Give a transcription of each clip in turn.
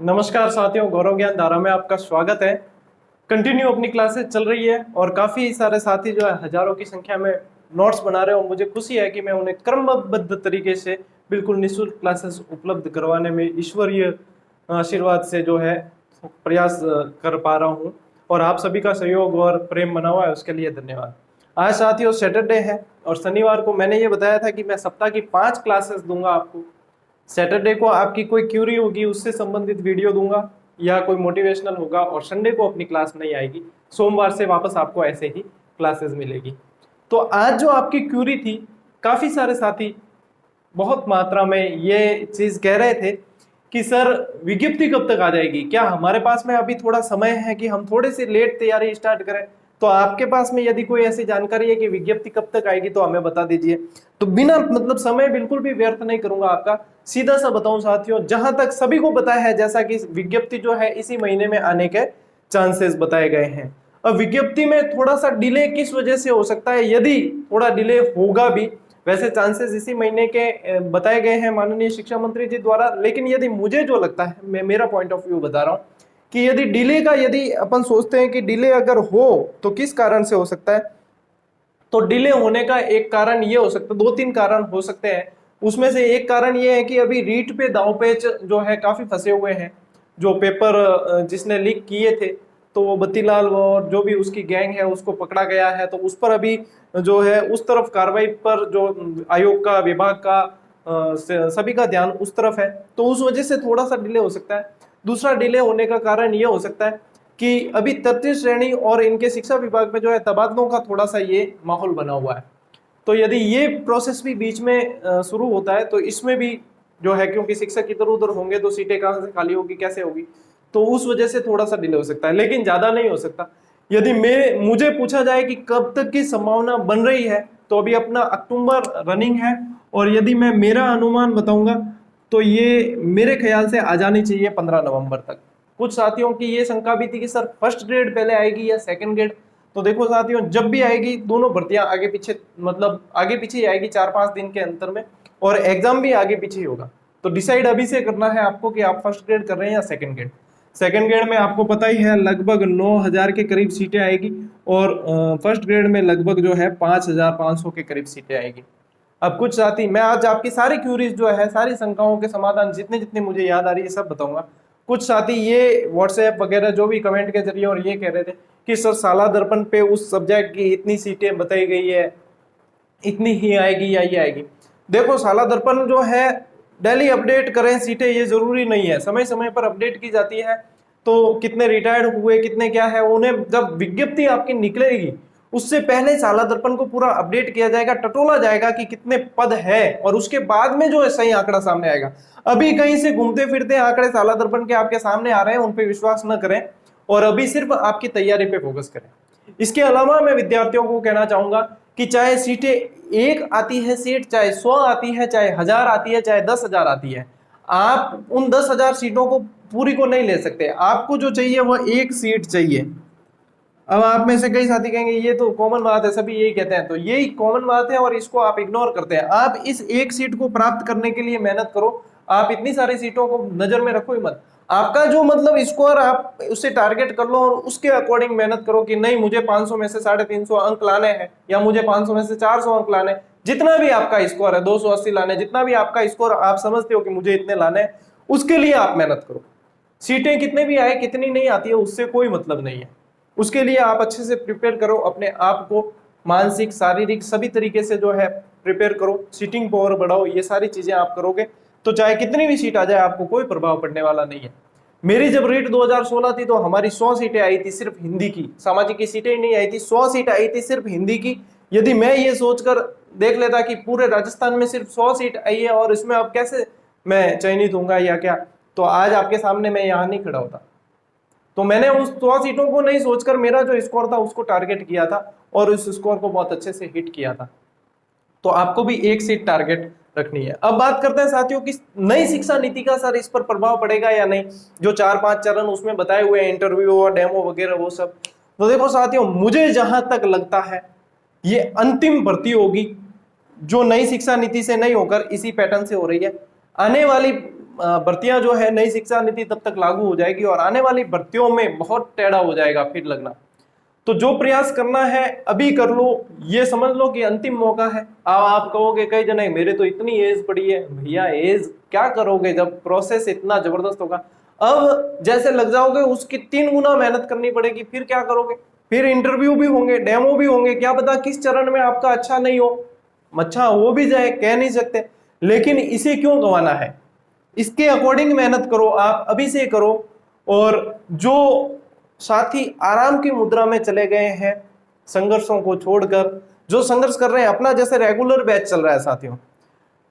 नमस्कार साथियों, गौरव ज्ञान धारा में आपका स्वागत है। कंटिन्यू अपनी क्लासेस चल रही है और काफी सारे साथी जो है हजारों की संख्या में नोट्स बना रहे हो। मुझे खुशी है कि मैं उन्हें क्रमबद्ध तरीके से बिल्कुल निःशुल्क क्लासेस उपलब्ध करवाने में ईश्वरीय आशीर्वाद से जो है प्रयास कर पा रहा हूँ और आप सभी का सहयोग और प्रेम बना हुआ है, उसके लिए धन्यवाद। आज साथियों सैटरडे है और शनिवार को मैंने ये बताया था कि मैं सप्ताह की 5 क्लासेस दूंगा आपको। सैटरडे को आपकी कोई क्यूरी होगी उससे संबंधित वीडियो दूंगा या कोई मोटिवेशनल होगा, और संडे को अपनी क्लास नहीं आएगी। सोमवार से वापस आपको ऐसे ही क्लासेस मिलेगी। तो आज जो आपकी क्यूरी थी, काफी सारे साथी बहुत मात्रा में ये चीज कह रहे थे कि सर विज्ञप्ति कब तक आ जाएगी, क्या हमारे पास में अभी थोड़ा समय है कि हम थोड़े से लेट तैयारी स्टार्ट करें। तो आपके पास में यदि कोई ऐसी जानकारी है कि विज्ञप्ति कब तक आएगी तो हमें बता दीजिए। तो बिना मतलब समय बिल्कुल भी व्यर्थ नहीं करूंगा आपका, सीधा सा बताऊं साथियों, जहां तक सभी को पता है जैसा कि विज्ञप्ति जो है इसी महीने में आने के चांसेस बताए गए हैं। अब विज्ञप्ति में थोड़ा सा डिले किस वजह से हो सकता है, यदि थोड़ा डिले होगा भी, वैसे चांसेस इसी महीने के बताए गए हैं माननीय शिक्षा मंत्री जी द्वारा, लेकिन यदि मुझे जो लगता है, मैं मेरा पॉइंट ऑफ व्यू बता रहा हूं कि यदि डिले का, यदि अपन सोचते हैं कि डिले अगर हो तो किस कारण से हो सकता है, तो डिले होने का एक कारण ये हो सकता है, 2-3 कारण हो सकते हैं। उसमें से एक कारण ये है कि अभी रीट पे दांवपेच जो है काफी फंसे हुए हैं। जो पेपर जिसने लीक किए थे तो वो बत्तीलाल और जो भी उसकी गैंग है उसको पकड़ा गया है, तो उस पर अभी जो है उस तरफ कार्रवाई पर जो आयोग का, विभाग का, सभी का ध्यान उस तरफ है, तो उस वजह से थोड़ा सा डिले हो सकता है। दूसरा डिले होने का कारण ये हो सकता है कि अभी तृतीय श्रेणी और इनके शिक्षा विभाग में जो है तबादलों का थोड़ा सा ये माहौल बना हुआ है। तो यदि ये प्रोसेस भी बीच में शुरू होता है तो इसमें भी जो है, क्योंकि शिक्षक इधर उधर होंगे तो सीटें कहाँ से खाली होगी, कैसे होगी, तो उस वजह से थोड़ा सा डिले हो सकता है, लेकिन ज्यादा नहीं हो सकता। यदि मुझे पूछा जाए कि कब तक की संभावना बन रही है, तो अभी अपना अक्टूबर रनिंग है, और यदि मैं मेरा अनुमान बताऊंगा तो ये मेरे ख्याल से आ जानी चाहिए 15 नवंबर तक। कुछ साथियों की ये शंका भी थी कि सर फर्स्ट ग्रेड पहले आएगी या सेकंड ग्रेड। तो देखो साथियों, जब भी आएगी दोनों भर्तियां आगे पीछे, मतलब आगे पीछे ही आएगी 4-5 दिन के अंतर में, और एग्जाम भी आगे पीछे ही होगा। तो डिसाइड अभी से करना है आपको कि आप फर्स्ट ग्रेड कर रहे हैं या सेकंड ग्रेड। सेकंड ग्रेड में आपको पता ही है लगभग 9,000 के करीब सीटें आएगी, और फर्स्ट ग्रेड में लगभग जो है 5,500 के करीब सीटें आएगी। अब कुछ साथी, मैं आज आपकी सारी क्यूरीज जो है, सारी शंकाओं के समाधान जितने जितने मुझे याद आ रही है सब बताऊंगा। कुछ साथी ये व्हाट्सएप वगैरह जो भी कमेंट के जरिए और ये कह रहे थे कि सर साला दर्पण पे उस सब्जेक्ट की इतनी सीटें बताई गई है, इतनी ही आएगी या ये आएगी। देखो साला दर्पण जो है डेली अपडेट करें सीटें, ये जरूरी नहीं है, समय समय पर अपडेट की जाती है। तो कितने रिटायर्ड हुए, कितने क्या है, उन्हें जब विज्ञप्ति आपकी निकलेगी उससे पहले साला दर्पण को पूरा अपडेट किया जाएगा, टटोला जाएगा कि कितने पद है, और उसके बाद में जो है सही आंकड़ा सामने आएगा। अभी कहीं से घूमते फिरते आंकड़े साला दर्पण के आपके सामने आ रहे हैं, उन पे विश्वास न करें और अभी सिर्फ आपकी तैयारी पे फोकस करें। इसके अलावा मैं विद्यार्थियों को कहना चाहूंगा कि चाहे सीटें 1 आती है सीट, चाहे 100 आती है, चाहे 1000 आती है, चाहे 10,000 आती है, आप उन 10,000 सीटों को पूरी को नहीं ले सकते। आपको जो चाहिए वह 1 सीट चाहिए। अब आप में से कई साथी कहेंगे ये तो कॉमन बात है, सभी यही कहते हैं, तो यही कॉमन बात है और इसको आप इग्नोर करते हैं। आप इस 1 सीट को प्राप्त करने के लिए मेहनत करो। आप इतनी सारी सीटों को नजर में रखो ही मत। आपका जो मतलब स्कोर, आप उससे टारगेट कर लो और उसके अकॉर्डिंग मेहनत करो कि नहीं मुझे 500 में से 350 अंक लाने हैं, या मुझे 500 में से 400 अंक लाने। जितना भी आपका स्कोर है, 280 लाने, जितना भी आपका स्कोर आप समझते हो कि मुझे इतने लाने हैं, उसके लिए आप मेहनत करो। सीटें कितने भी आए, कितनी नहीं आती है, उससे कोई मतलब नहीं है। उसके लिए आप अच्छे से प्रिपेयर करो, अपने आप को मानसिक, शारीरिक सभी तरीके से जो है प्रिपेयर करो, सीटिंग पावर बढ़ाओ। ये सारी चीजें आप करोगे तो चाहे कितनी भी सीट आ जाए आपको कोई प्रभाव पड़ने वाला नहीं है। मेरी जब रेट 2016 थी तो हमारी 100 सीटें आई थी सिर्फ हिंदी की, सामाजिक की सीटें ही नहीं आई थी, 100 सीट आई थी सिर्फ हिंदी की। यदि मैं ये सोचकर देख लेता कि पूरे राजस्थान में सिर्फ 100 सीट आई है और इसमें अब कैसे मैं चयनित होऊंगा या क्या, तो आज आपके सामने मैं यहाँ नहीं खड़ा होता। तो मैंने उस 100 सीटों को नहीं सोचकर मेरा जो स्कोर था उसको टारगेट किया था और उस स्कोर को बहुत अच्छे से हिट किया था। तो आपको भी 1 सीट टारगेट रखनी है। अब बात करते हैं साथियों की नई शिक्षा नीति का, सर इस पर प्रभाव पड़ेगा या नहीं, जो 4-5 चरण उसमें बताए हुए हैं, इंटरव्यू और डेमो वगैरह वो सब। तो देखो साथियों, मुझे जहां तक लगता है ये अंतिम भर्ती होगी जो नई शिक्षा नीति से नहीं होकर इसी पैटर्न से हो रही है। आने वाली भर्तियां जो है नई शिक्षा नीति तब तक लागू हो जाएगी और आने वाली भर्तियों में बहुत टेढ़ा हो जाएगा फिर लगना। तो जो प्रयास करना है अभी कर लो, ये समझ लो कि अंतिम मौका है। आप कहोगे कई जने मेरे तो इतनी एज पड़ी है, भैया एज क्या करोगे जब प्रोसेस इतना जबरदस्त होगा। अब जैसे लग जाओगे उसकी 3 गुना मेहनत करनी पड़ेगी, फिर क्या करोगे, फिर इंटरव्यू भी होंगे, डेमो भी होंगे, क्या पता किस चरण में आपका अच्छा नहीं हो, अच्छा हो भी जाए, कह नहीं सकते। लेकिन इसे क्यों गंवाना है, इसके अकॉर्डिंग मेहनत करो, आप अभी से करो। और जो साथी आराम की मुद्रा में चले गए हैं संघर्षों को छोड़कर, जो संघर्ष कर रहे हैं, अपना जैसे रेगुलर बैच चल रहा है साथियों,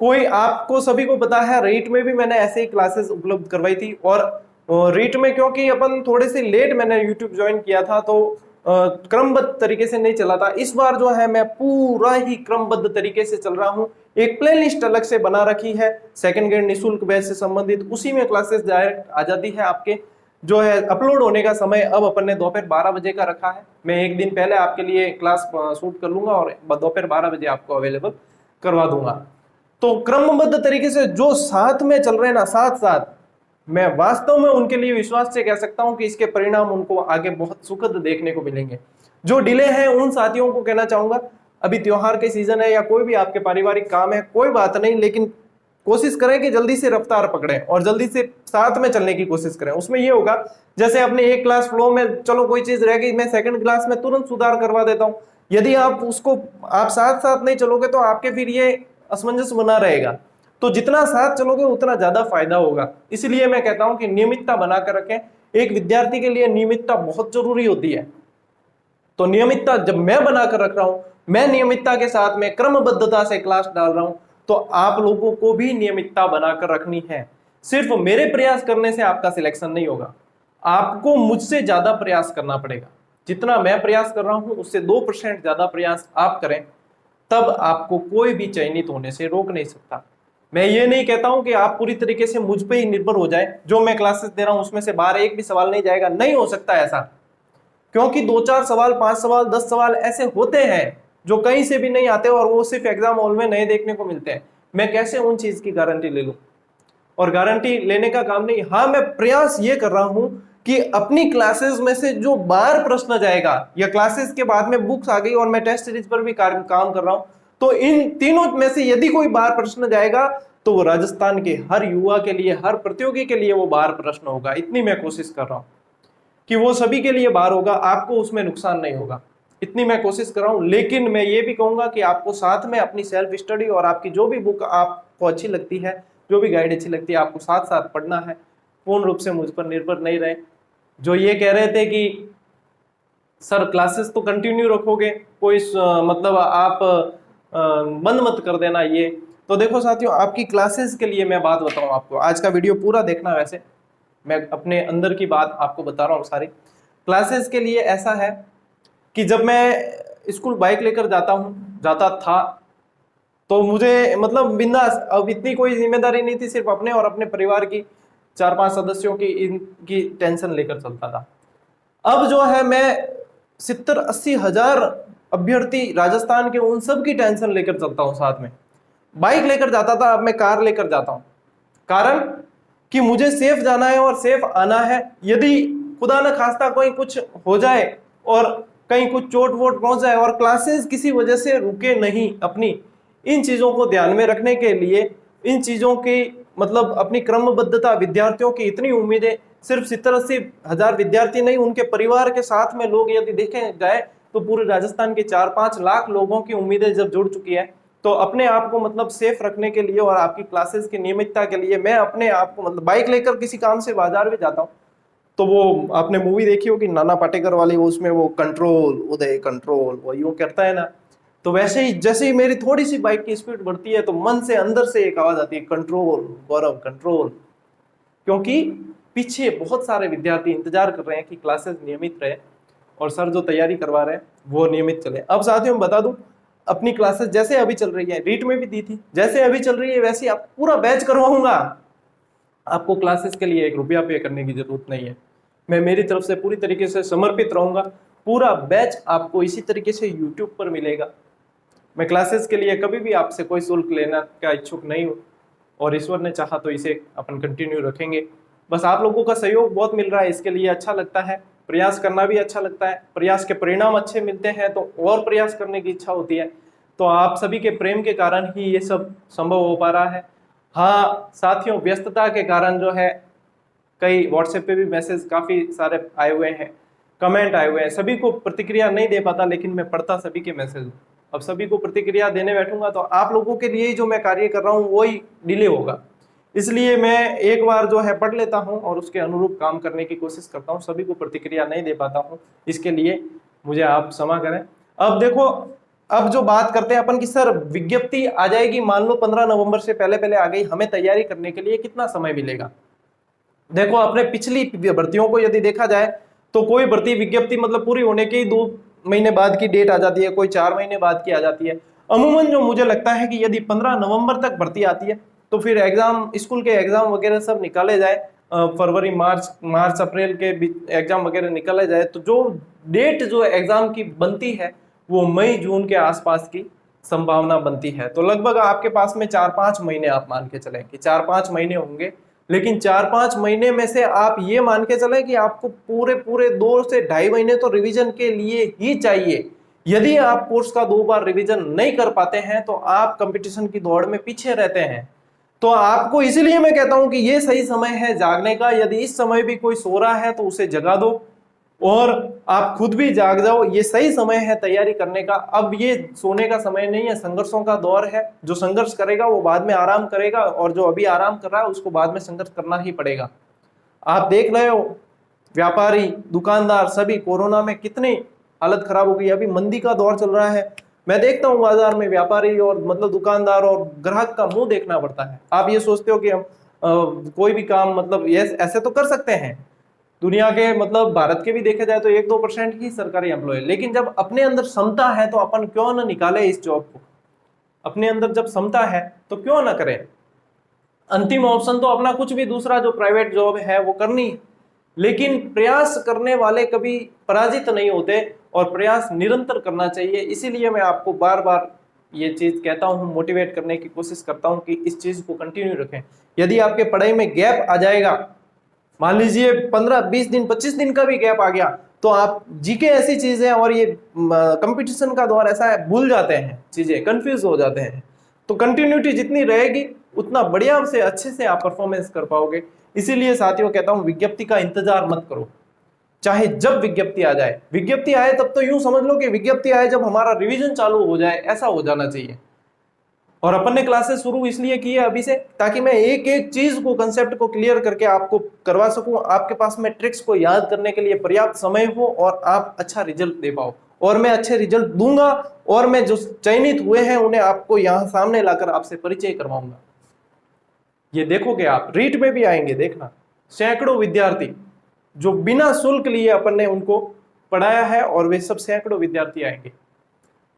कोई आपको सभी को पता है रीट में भी मैंने ऐसे ही क्लासेस उपलब्ध करवाई थी। और रीट में क्योंकि अपन थोड़े से लेट मैंने यूट्यूब ज्वाइन किया था तो क्रमबद्ध तरीके से नहीं चला था। इस बार जो है मैं पूरा ही क्रमबद्ध तरीके से चल रहा हूँ, एक प्लेलिस्ट अलग से बना रखी है सेकंड ग्रेड निःशुल्क बैच से संबंधित, उसी में क्लासेस डायरेक्ट आ जाती है। आपके जो है अपलोड होने का समय अब अपन ने दोपहर 12 बजे का रखा है, मैं एक दिन पहले आपके लिए क्लास शूट कर लूंगा और दोपहर 12 बजे आपको अवेलेबल करवा दूंगा। तो क्रमबद्ध तरीके से जो साथ में चल रहे हैं ना, साथ साथ, मैं वास्तव में उनके लिए विश्वास से कह सकता हूं कि इसके परिणाम उनको आगे बहुत सुखद देखने को मिलेंगे। जो डिले हैं उन साथियों को कहना चाहूंगा, अभी त्योहार के सीजन है या कोई भी आपके पारिवारिक काम है, कोई बात नहीं, लेकिन कोशिश करें कि जल्दी से रफ्तार पकड़ें और जल्दी से साथ में चलने की कोशिश करें। उसमें ये होगा जैसे अपने एक क्लास फ्लो में चलो कोई चीज रह गई, मैं सेकंड क्लास में तुरंत सुधार करवा देता हूं। यदि आप उसको आप साथ साथ नहीं चलोगे तो आपके फिर ये असमंजस बना रहेगा। तो जितना साथ चलोगे उतना ज्यादा फायदा होगा। इसलिए मैं कहता हूं कि नियमितता बनाकर रखें। एक विद्यार्थी के लिए नियमितता बहुत जरूरी होती है। तो नियमितता जब मैं बनाकर रख रहा हूं, मैं नियमितता के साथ में क्रमबद्धता से क्लास डाल रहा हूं, तो आप लोगों को भी नियमितता बनाकर रखनी है। सिर्फ मेरे प्रयास करने से आपका सिलेक्शन नहीं होगा, आपको मुझसे ज्यादा प्रयास करना पड़ेगा। जितना मैं प्रयास कर रहा हूं उससे 2% ज्यादा प्रयास आप करें, तब आपको कोई भी चयनित होने से रोक नहीं सकता। मैं ये नहीं कहता हूं कि आप पूरी तरीके से मुझ पे ही निर्भर हो जाए, जो मैं क्लासेस दे रहा हूं उसमें से बाहर एक भी सवाल नहीं जाएगा, नहीं हो सकता ऐसा। क्योंकि 2-4 सवाल, 5 सवाल, 10 सवाल ऐसे होते हैं जो कहीं से भी नहीं आते और वो सिर्फ एग्जाम हॉल में नए देखने को मिलते हैं। मैं कैसे उन चीज की गारंटी ले लूं? और गारंटी लेने का काम नहीं, हाँ मैं प्रयास ये कर रहा हूं कि अपनी क्लासेस में से जो बार प्रश्न जाएगा, या क्लासेस के बाद में बुक्स आ गई और मैं टेस्ट सीरीज पर भी काम कर रहा हूं, तो इन तीनों में से यदि कोई बार प्रश्न जाएगा तो वो राजस्थान के हर युवा के लिए, हर प्रतियोगी के लिए वो बार प्रश्न होगा। इतनी मैं कोशिश कर रहा हूं कि वो सभी के लिए बार होगा, आपको उसमें नुकसान नहीं होगा, इतनी मैं कोशिश कर रहा हूं। लेकिन मैं ये भी कहूंगा कि आपको साथ में अपनी सेल्फ स्टडी और आपकी जो भी बुक आपको अच्छी लगती है, जो भी गाइड अच्छी लगती है, आपको साथ साथ पढ़ना है। पूर्ण रूप से मुझ पर निर्भर नहीं रहे। जो ये कह रहे थे कि सर क्लासेस तो कंटिन्यू रखोगे, कोई मतलब आप बंद मत कर देना, ये तो देखो साथियों, आपकी क्लासेस के लिए मैं बात बताऊं आपको, आज का वीडियो पूरा देखना, वैसे मैं अपने अंदर की बात आपको बता रहा हूँ सारी। क्लासेस के लिए ऐसा है कि जब मैं स्कूल बाइक लेकर जाता था तो मुझे मतलब बिंदास, अब इतनी कोई जिम्मेदारी नहीं थी, सिर्फ अपने और अपने परिवार की 4-5 सदस्यों की इनकी टेंशन लेकर चलता था। अब जो है मैं 70-80 हजार अभ्यर्थी राजस्थान के, उन सब की टेंशन लेकर चलता हूँ साथ में। बाइक लेकर जाता था, अब मैं कार लेकर जाता हूँ। कारण कि मुझे सेफ जाना है और सेफ आना है। यदि खुदा न खास्ता कोई कुछ हो जाए और कहीं कुछ चोट वोट पहुंच जाए और क्लासेस किसी वजह से रुके नहीं अपनी, इन चीजों को ध्यान में रखने के लिए, इन चीजों की मतलब अपनी क्रमबद्धता, विद्यार्थियों की इतनी उम्मीदें, सिर्फ 70-80 हजार विद्यार्थी नहीं, उनके परिवार के साथ में लोग यदि देखे जाए तो पूरे राजस्थान के 4-5 लाख लोगों की उम्मीदें जब जुड़ चुकी है, तो अपने आप को मतलब सेफ रखने के लिए और आपकी क्लासेस की नियमितता के लिए मैं अपने आप को मतलब बाइक लेकर किसी काम से बाजार भी जाता हूँ। तो वो आपने मूवी देखी होगी नाना पाटेकर वाली, वो उसमें वो कंट्रोल उदय कंट्रोल वो यूं करता है ना, तो वैसे ही जैसे ही मेरी थोड़ी सी बाइक की स्पीड बढ़ती है तो मन से अंदर से एक आवाज आती है, कंट्रोल गौरव कंट्रोल। क्योंकि पीछे बहुत सारे विद्यार्थी इंतजार कर रहे हैं कि क्लासेस नियमित रहे और सर जो तैयारी करवा रहे हैं वो नियमित चले। अब साथियों मैं बता दूं, अपनी क्लासेस जैसे अभी चल रही है, रीट में भी दी थी, जैसे अभी चल रही है वैसे आप पूरा बैच करवाऊंगा। आपको क्लासेस के लिए 1 रुपया पे करने की जरूरत नहीं है। मैं मेरी तरफ से पूरी तरीके से समर्पित रहूंगा। पूरा बैच आपको इसी तरीके से यूट्यूब पर मिलेगा। मैं क्लासेस के लिए कभी भी आपसे कोई शुल्क लेना का इच्छुक नहीं हूँ। और ईश्वर ने चाहा तो इसे अपन कंटिन्यू रखेंगे। बस आप लोगों का सहयोग बहुत मिल रहा है, इसके लिए अच्छा लगता है, प्रयास करना भी अच्छा लगता है, प्रयास के परिणाम अच्छे मिलते हैं तो और प्रयास करने की इच्छा होती है। तो आप सभी के प्रेम के कारण ही ये सब संभव हो पा रहा है। हाँ साथियों, व्यस्तता के कारण जो है कई व्हाट्सएप पे भी मैसेज काफी सारे आए हुए हैं, कमेंट आए हुए हैं, सभी को प्रतिक्रिया नहीं दे पाता, लेकिन मैं पढ़ता सभी के मैसेज हूँ। अब सभी को प्रतिक्रिया देने बैठूंगा तो आप लोगों के लिए जो मैं कार्य कर रहा हूँ वही डिले होगा, इसलिए मैं एक बार जो है पढ़ लेता हूँ और उसके अनुरूप काम करने की कोशिश करता हूँ, सभी को प्रतिक्रिया नहीं दे पाता हूँ, इसके लिए मुझे आप क्षमा करें। अब देखो, अब जो बात करते हैं अपन की सर विज्ञप्ति आ जाएगी, मान लो 15 नवंबर से पहले पहले आ गई, हमें तैयारी करने के लिए कितना समय मिलेगा? देखो अपने पिछली भर्तियों को यदि देखा जाए तो कोई भर्ती विज्ञप्ति मतलब पूरी होने के ही 2 महीने बाद की डेट आ जाती है, कोई 4 महीने बाद की आ जाती है। अमूमन जो मुझे लगता है कि यदि 15 नवंबर तक भर्ती आती है तो फिर एग्जाम, स्कूल के एग्जाम वगैरह सब निकाले जाए, फरवरी मार्च अप्रैल के एग्जाम वगैरह निकाले जाए तो जो डेट जो एग्जाम की बनती है वो मई जून के आसपास की संभावना बनती है। तो लगभग आपके पास में 4-5 महीने आप मान के चलें कि 4-5 महीने होंगे, लेकिन 4-5 महीने में से आप ये मान के चलें कि आपको पूरे 2 से 2.5 महीने तो रिवीजन के लिए ही चाहिए। यदि आप कोर्स का 2 बार रिवीजन नहीं कर पाते हैं तो आप कंपटीशन की दौड़ में पीछे रहते हैं। तो आपको इसीलिए मैं कहता हूं कि ये सही समय है जागने का। यदि इस समय भी कोई सो रहा है तो उसे जगा दो और आप खुद भी जाग जाओ, ये सही समय है तैयारी करने का। अब ये सोने का समय नहीं है, संघर्षों का दौर है। जो संघर्ष करेगा वो बाद में आराम करेगा और जो अभी आराम कर रहा है उसको बाद में संघर्ष करना ही पड़ेगा। आप देख रहे हो व्यापारी, दुकानदार सभी कोरोना में कितनी हालत खराब हो गई। अभी मंदी का दौर चल रहा है, मैं देखता हूँ बाजार में व्यापारी और मतलब दुकानदार और ग्राहक का मुंह देखना पड़ता है। आप ये सोचते हो कि हम कोई भी काम मतलब ये ऐसे तो कर सकते हैं, दुनिया के मतलब भारत के भी देखे जाए तो 1-2% ही सरकारी एम्प्लॉय, लेकिन जब अपने अंदर क्षमता है तो अपन क्यों ना निकाले इस जॉब को। अपने अंदर जब क्षमता है तो क्यों ना करें। अंतिम ऑप्शन तो अपना कुछ भी दूसरा जो प्राइवेट जॉब है वो करनी है, लेकिन प्रयास करने वाले कभी पराजित नहीं होते और प्रयास निरंतर करना चाहिए। इसीलिए मैं आपको बार बार ये चीज कहता हूँ, मोटिवेट करने की कोशिश करता हूँ कि इस चीज को कंटिन्यू रखें। यदि आपके पढ़ाई में गैप आ जाएगा, मान लीजिए 15-20 दिन 25 दिन का भी गैप आ गया, तो आप जीके ऐसी चीज है और ये कंपटीशन का दौर ऐसा है, भूल जाते हैं चीजें, कंफ्यूज हो जाते हैं। तो कंटिन्यूटी जितनी रहेगी उतना बढ़िया से अच्छे से आप परफॉर्मेंस कर पाओगे। इसीलिए साथियों कहता हूं विज्ञप्ति का इंतजार मत करो, चाहे जब विज्ञप्ति आ जाए। विज्ञप्ति आए तब तो यूं समझ लो कि विज्ञप्ति आए जब हमारा रिवीजन चालू हो जाए, ऐसा हो जाना चाहिए। और अपन ने क्लासेस शुरू इसलिए की है अभी से, ताकि मैं एक एक चीज को, कंसेप्ट को क्लियर करके आपको करवा सकूं, आपके पास में ट्रिक्स को याद करने के लिए पर्याप्त समय हो और आप अच्छा रिजल्ट दे पाओ। और मैं अच्छे रिजल्ट दूंगा और मैं जो चयनित हुए हैं उन्हें आपको यहां सामने लाकर आपसे परिचय करवाऊंगा। ये देखोगे आप, रीट में भी आएंगे, देखना सैकड़ों विद्यार्थी जो बिना शुल्क लिए अपन ने उनको पढ़ाया है, और वे सब सैकड़ों विद्यार्थी आएंगे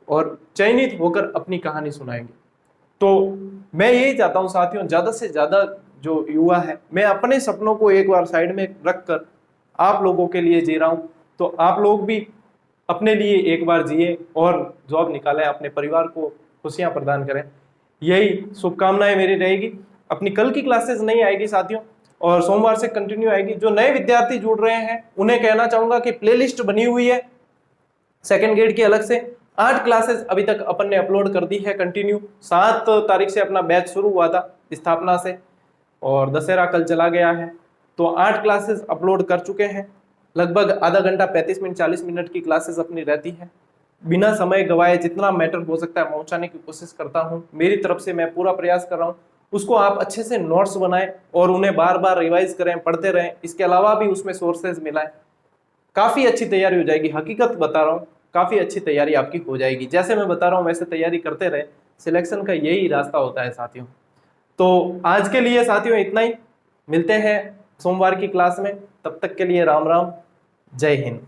और चयनित होकर अपनी कहानी सुनाएंगे। तो मैं यही चाहता हूं साथियों, ज्यादा से ज्यादा जो युवा है, मैं अपने सपनों को एक बार साइड में रखकर आप लोगों के लिए जी रहा हूं, तो आप लोग भी अपने लिए एक बार जिए और जॉब निकालें, अपने परिवार को खुशियां प्रदान करें। यही शुभकामनाएं मेरी रहेगी। अपनी कल की क्लासेस नहीं आएगी साथियों, और सोमवार से कंटिन्यू आएगी। जो नए विद्यार्थी जुड़ रहे हैं उन्हें कहना चाहूंगा कि प्लेलिस्ट बनी हुई है सेकंड ग्रेड की अलग से, 8 क्लासेस अभी तक अपन ने अपलोड कर दी है कंटिन्यू। 7 तारीख से अपना बैच शुरू हुआ था स्थापना से, और दशहरा कल चला गया है, तो 8 क्लासेस अपलोड कर चुके हैं। लगभग आधा घंटा 35 मिनट 40 मिनट की क्लासेस अपनी रहती है। बिना समय गवाए जितना मैटर हो सकता है पहुंचाने की कोशिश करता हूं, मेरी तरफ से मैं पूरा प्रयास कर रहा हूं। उसको आप अच्छे से नोट्स बनाएं और उन्हें बार बार रिवाइज करें, पढ़ते रहें। इसके अलावा भी उसमें सोर्सेज मिलाएं, काफी अच्छी तैयारी हो जाएगी। हकीकत बता रहा हूँ, काफी अच्छी तैयारी आपकी हो जाएगी। जैसे मैं बता रहा हूँ वैसे तैयारी करते रहे, सिलेक्शन का यही रास्ता होता है साथियों। तो आज के लिए साथियों इतना ही, मिलते हैं सोमवार की क्लास में। तब तक के लिए राम राम, जय हिंद।